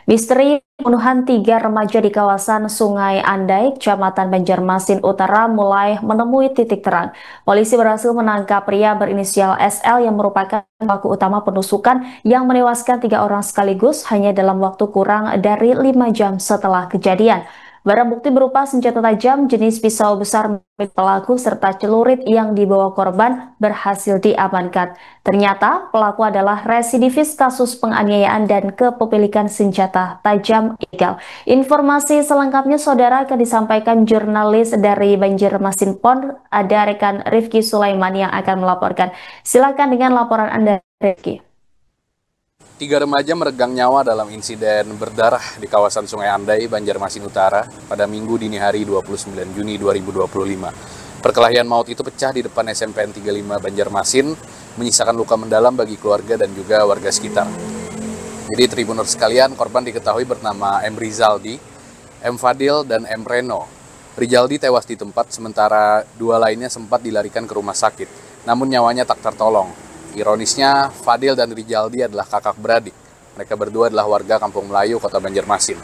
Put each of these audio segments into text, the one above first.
Misteri pembunuhan 3 remaja di kawasan Sungai Andai, Kecamatan Banjarmasin Utara mulai menemui titik terang. Polisi berhasil menangkap pria berinisial SL yang merupakan pelaku utama penusukan yang menewaskan 3 orang sekaligus hanya dalam waktu kurang dari 5 jam setelah kejadian. Barang bukti berupa senjata tajam jenis pisau besar milik pelaku serta celurit yang dibawa korban berhasil diamankan. Ternyata pelaku adalah residivis kasus penganiayaan dan kepemilikan senjata tajam ilegal. Informasi selengkapnya saudara akan disampaikan jurnalis dari Banjarmasin PON, ada rekan Rifki Sulaiman yang akan melaporkan. Silakan dengan laporan Anda, Rifki. 3 remaja meregang nyawa dalam insiden berdarah di kawasan Sungai Andai, Banjarmasin Utara pada Minggu dini hari 29 Juni 2025. Perkelahian maut itu pecah di depan SMPN 35 Banjarmasin, menyisakan luka mendalam bagi keluarga dan juga warga sekitar. Jadi tribuners sekalian, korban diketahui bernama M. Rizaldi, M. Fadil, dan M. Reno. Rizaldi tewas di tempat, sementara 2 lainnya sempat dilarikan ke rumah sakit, namun nyawanya tak tertolong. Ironisnya, Fadil dan Rizaldi adalah kakak beradik. Mereka berdua adalah warga Kampung Melayu, Kota Banjarmasin.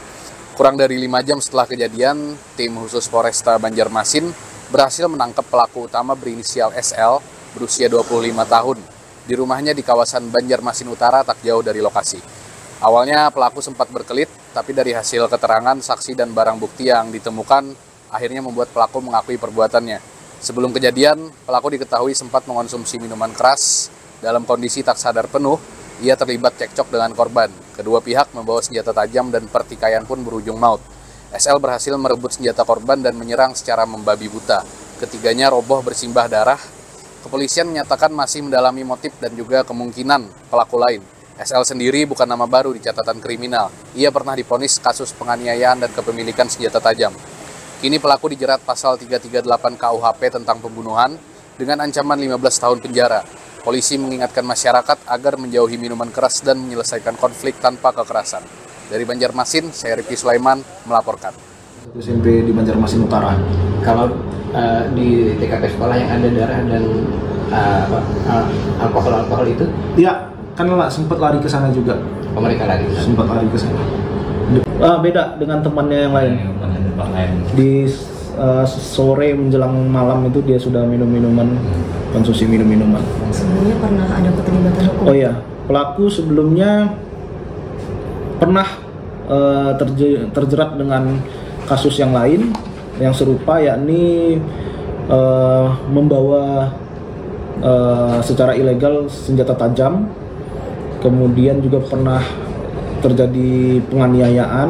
Kurang dari 5 jam setelah kejadian, tim khusus Polresta Banjarmasin berhasil menangkap pelaku utama berinisial SL berusia 25 tahun di rumahnya di kawasan Banjarmasin Utara tak jauh dari lokasi. Awalnya pelaku sempat berkelit, tapi dari hasil keterangan saksi dan barang bukti yang ditemukan, akhirnya membuat pelaku mengakui perbuatannya. Sebelum kejadian, pelaku diketahui sempat mengonsumsi minuman keras. Dalam kondisi tak sadar penuh, ia terlibat cekcok dengan korban. Kedua pihak membawa senjata tajam dan pertikaian pun berujung maut. SL berhasil merebut senjata korban dan menyerang secara membabi buta. Ketiganya roboh bersimbah darah. Kepolisian menyatakan masih mendalami motif dan juga kemungkinan pelaku lain. SL sendiri bukan nama baru di catatan kriminal. Ia pernah divonis kasus penganiayaan dan kepemilikan senjata tajam. Kini pelaku dijerat pasal 338 KUHP tentang pembunuhan dengan ancaman 15 tahun penjara. Polisi mengingatkan masyarakat agar menjauhi minuman keras dan menyelesaikan konflik tanpa kekerasan. Dari Banjarmasin, saya Rifki Sulaiman melaporkan. SMP di Banjarmasin Utara. Kalau di TKP sekolah yang ada darah dan alkohol itu? Iya, kan sempat lari ke sana juga. Oh, mereka lari? Sempat lari ke sana. Beda dengan temannya yang lain. Di sore menjelang malam itu dia sudah minum-minuman, konsumsi minum-minuman. Sebelumnya pernah ada keterlibatan hukum? Oh iya, pelaku sebelumnya pernah terjerat dengan kasus yang lain yang serupa, yakni membawa secara ilegal senjata tajam. Kemudian juga pernah terjadi penganiayaan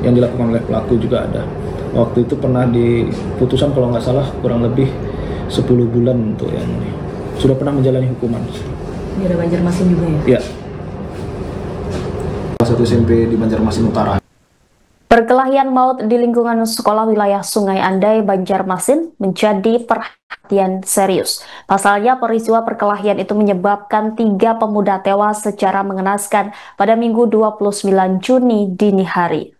yang dilakukan oleh pelaku juga ada. Waktu itu pernah diputusan kalau nggak salah kurang lebih 10 bulan untuk yang ini. Sudah pernah menjalani hukuman. Di Banjarmasin juga ya? Iya. Salah satu SMP di Banjarmasin Utara. Perkelahian maut di lingkungan sekolah wilayah Sungai Andai, Banjarmasin menjadi perhatian serius. Pasalnya peristiwa perkelahian itu menyebabkan 3 pemuda tewas secara mengenaskan pada Minggu 29 Juni dini hari.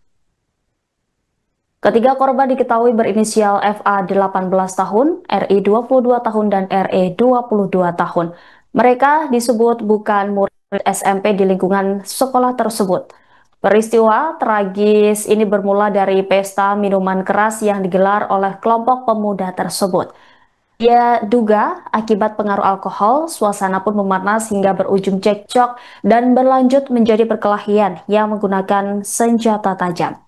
Ketiga korban diketahui berinisial FA 18 tahun, RI 22 tahun, dan RE 22 tahun. Mereka disebut bukan murid SMP di lingkungan sekolah tersebut. Peristiwa tragis ini bermula dari pesta minuman keras yang digelar oleh kelompok pemuda tersebut. Dia duga akibat pengaruh alkohol, suasana pun memanas hingga berujung cekcok dan berlanjut menjadi perkelahian yang menggunakan senjata tajam.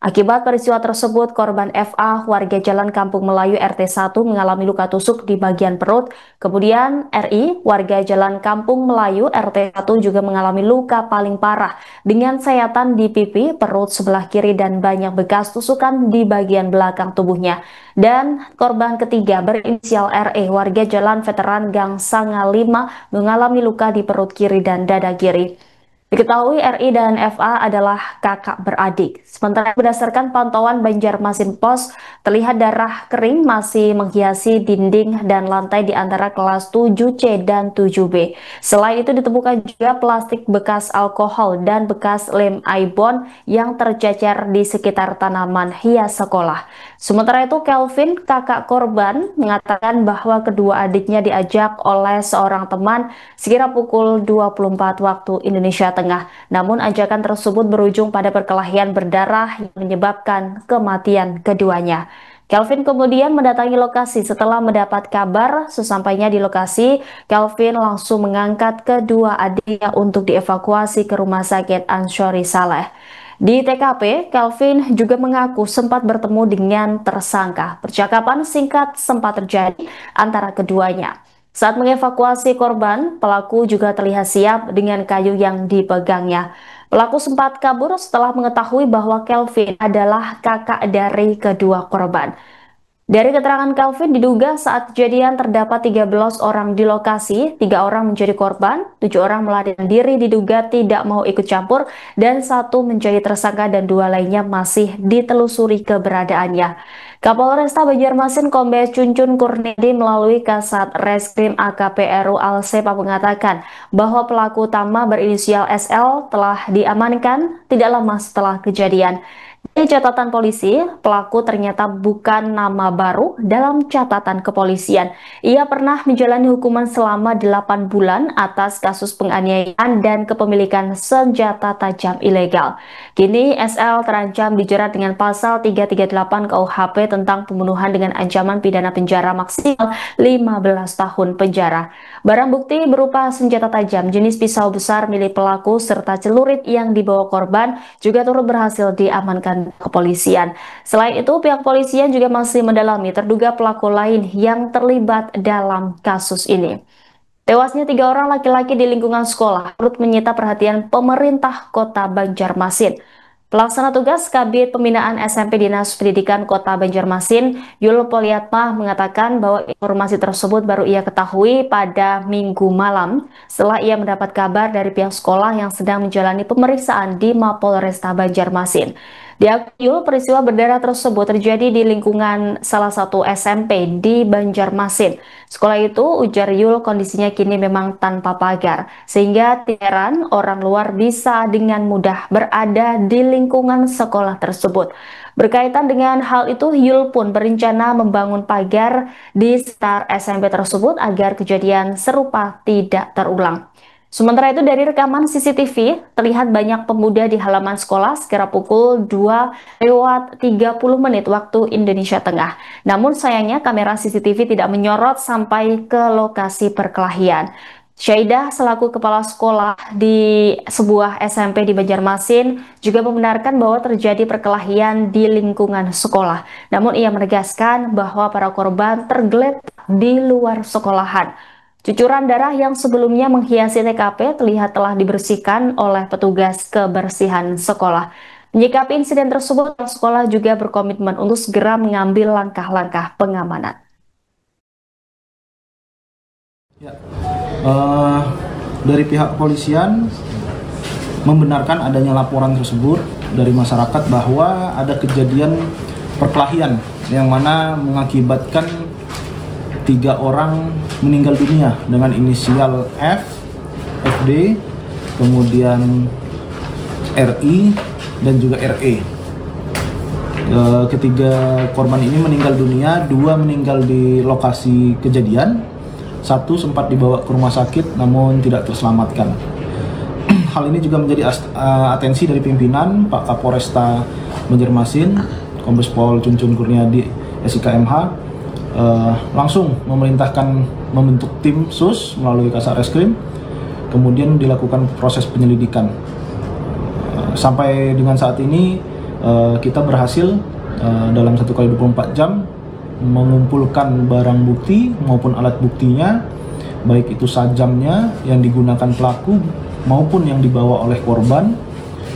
Akibat peristiwa tersebut, korban FA, warga Jalan Kampung Melayu RT 1 mengalami luka tusuk di bagian perut. Kemudian RI, warga Jalan Kampung Melayu RT 1 juga mengalami luka paling parah dengan sayatan di pipi, perut sebelah kiri, dan banyak bekas tusukan di bagian belakang tubuhnya. Dan korban ketiga berinisial RE, warga Jalan Veteran Gang Sanga 5 mengalami luka di perut kiri dan dada kiri. Diketahui RI dan FA adalah kakak beradik. Sementara berdasarkan pantauan Banjarmasin Pos, terlihat darah kering masih menghiasi dinding dan lantai di antara kelas 7C dan 7B. Selain itu ditemukan juga plastik bekas alkohol dan bekas lem Aibon yang tercecer di sekitar tanaman hias sekolah. Sementara itu Kelvin, kakak korban, mengatakan bahwa kedua adiknya diajak oleh seorang teman sekira pukul 24 waktu Indonesia Tengah Tengah. Namun ajakan tersebut berujung pada perkelahian berdarah yang menyebabkan kematian keduanya. Kelvin kemudian mendatangi lokasi setelah mendapat kabar. Sesampainya di lokasi, Kelvin langsung mengangkat kedua adiknya untuk dievakuasi ke Rumah Sakit Anshori Saleh. Di TKP, Kelvin juga mengaku sempat bertemu dengan tersangka. Percakapan singkat sempat terjadi antara keduanya. Saat mengevakuasi korban, pelaku juga terlihat siap dengan kayu yang dipegangnya. Pelaku sempat kabur setelah mengetahui bahwa Kelvin adalah kakak dari kedua korban. Dari keterangan Kelvin diduga saat kejadian terdapat 13 orang di lokasi, 3 orang menjadi korban, 7 orang melarikan diri diduga tidak mau ikut campur, dan 1 menjadi tersangka dan 2 lainnya masih ditelusuri keberadaannya. Kapolresta Banjarmasin Kombes Cuncun Kurniadi melalui Kasat Reskrim AKP RU Alsepa mengatakan bahwa pelaku utama berinisial SL telah diamankan tidak lama setelah kejadian. Di catatan polisi, pelaku ternyata bukan nama baru dalam catatan kepolisian. Ia pernah menjalani hukuman selama 8 bulan atas kasus penganiayaan dan kepemilikan senjata tajam ilegal. Kini SL terancam dijerat dengan pasal 338 KUHP tentang pembunuhan dengan ancaman pidana penjara maksimal 15 tahun penjara. Barang bukti berupa senjata tajam jenis pisau besar milik pelaku serta celurit yang dibawa korban juga turut berhasil diamankan kepolisian. Selain itu, pihak polisian juga masih mendalami terduga pelaku lain yang terlibat dalam kasus ini. Tewasnya 3 orang laki-laki di lingkungan sekolah turut menyita perhatian pemerintah Kota Banjarmasin. Pelaksana tugas Kabid Pembinaan SMP Dinas Pendidikan Kota Banjarmasin, Yul Poliatmah mengatakan bahwa informasi tersebut baru ia ketahui pada Minggu malam setelah ia mendapat kabar dari pihak sekolah yang sedang menjalani pemeriksaan di Mapolresta Banjarmasin. Diakui Yul, peristiwa berdarah tersebut terjadi di lingkungan salah satu SMP di Banjarmasin. Sekolah itu, ujar Yul, kondisinya kini memang tanpa pagar, sehingga tidak heran orang luar bisa dengan mudah berada di lingkungan sekolah tersebut. Berkaitan dengan hal itu, Yul pun berencana membangun pagar di sekitar SMP tersebut agar kejadian serupa tidak terulang. Sementara itu dari rekaman CCTV, terlihat banyak pemuda di halaman sekolah sekira pukul 2:30 waktu Indonesia Tengah. Namun sayangnya kamera CCTV tidak menyorot sampai ke lokasi perkelahian. Syaidah selaku kepala sekolah di sebuah SMP di Banjarmasin juga membenarkan bahwa terjadi perkelahian di lingkungan sekolah. Namun ia menegaskan bahwa para korban tergeletak di luar sekolahan. Cucuran darah yang sebelumnya menghiasi TKP terlihat telah dibersihkan oleh petugas kebersihan sekolah. Menyikapi insiden tersebut, sekolah juga berkomitmen untuk segera mengambil langkah-langkah pengamanan. Ya. Dari pihak kepolisian membenarkan adanya laporan tersebut dari masyarakat bahwa ada kejadian perkelahian yang mana mengakibatkan 3 orang meninggal dunia dengan inisial F, FD, kemudian RI, dan juga RE. Ketiga korban ini meninggal dunia, 2 meninggal di lokasi kejadian, 1 sempat dibawa ke rumah sakit namun tidak terselamatkan. Hal ini juga menjadi atensi dari pimpinan Pak Kapolresta Banjarmasin, Kombes Pol Cuncun Kurniadi, SIKMH, langsung memerintahkan membentuk tim sus melalui Kasat Reskrim, kemudian dilakukan proses penyelidikan. Sampai dengan saat ini kita berhasil dalam 1x24 jam mengumpulkan barang bukti maupun alat buktinya, baik itu sajamnya yang digunakan pelaku maupun yang dibawa oleh korban.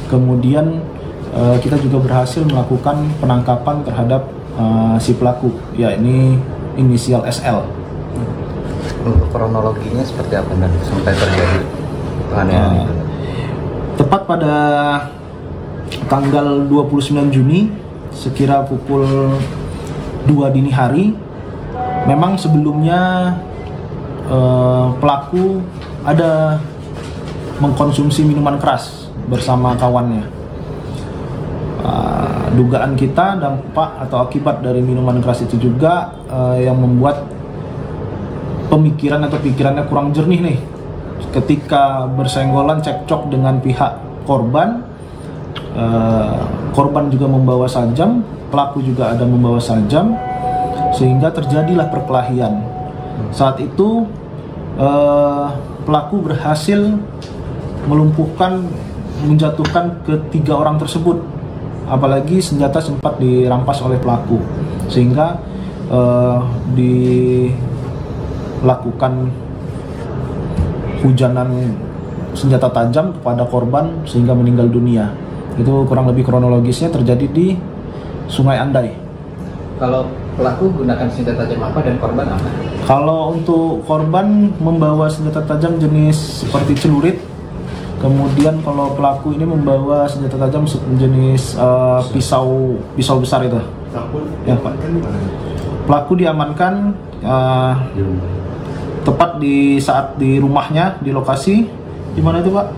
Kemudian kita juga berhasil melakukan penangkapan terhadap si pelaku, yakni inisial SL. Untuk kronologinya seperti apa nanti sampai terjadi penganiayaan itu? Tepat pada tanggal 29 Juni sekira pukul 2 dini hari, memang sebelumnya pelaku ada mengkonsumsi minuman keras bersama kawannya. Dugaan kita dampak atau akibat dari minuman keras itu juga yang membuat pemikiran atau pikirannya kurang jernih nih, ketika bersenggolan cekcok dengan pihak korban, korban juga membawa sajam, pelaku juga ada membawa sajam, sehingga terjadilah perkelahian. Saat itu pelaku berhasil menjatuhkan ketiga orang tersebut, apalagi senjata sempat dirampas oleh pelaku, sehingga dilakukan hujanan senjata tajam kepada korban sehingga meninggal dunia. Itu kurang lebih kronologisnya terjadi di Sungai Andai. Kalau pelaku gunakan senjata tajam apa dan korban apa? Kalau untuk korban membawa senjata tajam jenis seperti celurit. Kemudian kalau pelaku ini membawa senjata tajam jenis pisau besar itu. Ya, Pak. Pelaku diamankan tepat di saat di rumahnya, di lokasi di mana itu, Pak?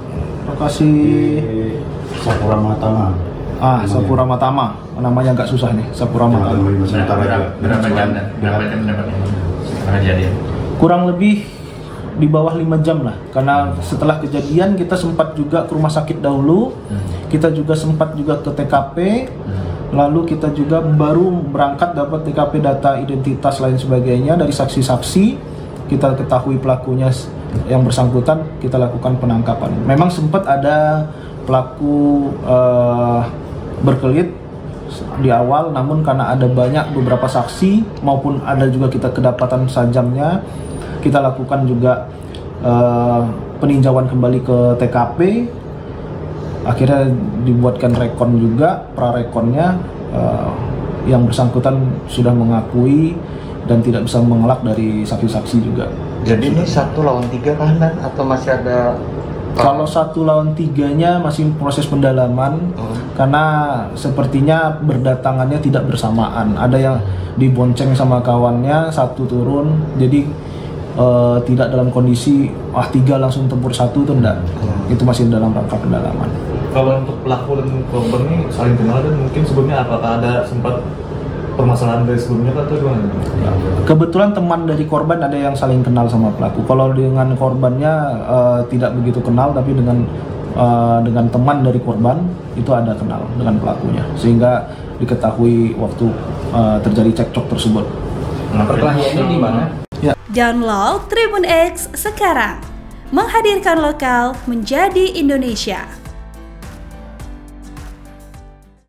Lokasi Sapura Matama. Sapura Matama. Namanya agak susah nih, Sapura Matama. Berapa jam kejadian? Kurang lebih di bawah 5 jam lah, karena setelah kejadian kita sempat juga ke rumah sakit dahulu, kita juga sempat juga ke TKP, lalu kita juga baru berangkat dapat TKP data identitas lain sebagainya dari saksi-saksi, kita ketahui pelakunya yang bersangkutan, kita lakukan penangkapan. Memang sempat ada pelaku berkelit di awal, namun karena ada beberapa saksi maupun ada juga kita kedapatan sajamnya, kita lakukan juga peninjauan kembali ke TKP. Akhirnya dibuatkan rekon juga, prarekonnya, yang bersangkutan sudah mengakui dan tidak bisa mengelak dari saksi-saksi juga. Jadi ini 1 lawan 3 tahanan atau masih ada? Kalau 1 lawan 3-nya masih proses pendalaman, karena sepertinya berdatangannya tidak bersamaan. Ada yang dibonceng sama kawannya, satu turun, jadi tidak dalam kondisi 3 langsung tempur 1 itu enggak. Itu masih dalam rangka pendalaman. Kalau untuk pelaku dan korban ini saling kenal dan mungkin sebelumnya apakah ada sempat permasalahan dari sebelumnya atau gimana? Kebetulan teman dari korban ada yang saling kenal sama pelaku. Kalau dengan korbannya tidak begitu kenal, tapi dengan teman dari korban itu ada kenal dengan pelakunya, sehingga diketahui waktu terjadi cekcok tersebut. Perkelahiannya di mana? Download Tribun X sekarang, menghadirkan lokal menjadi Indonesia.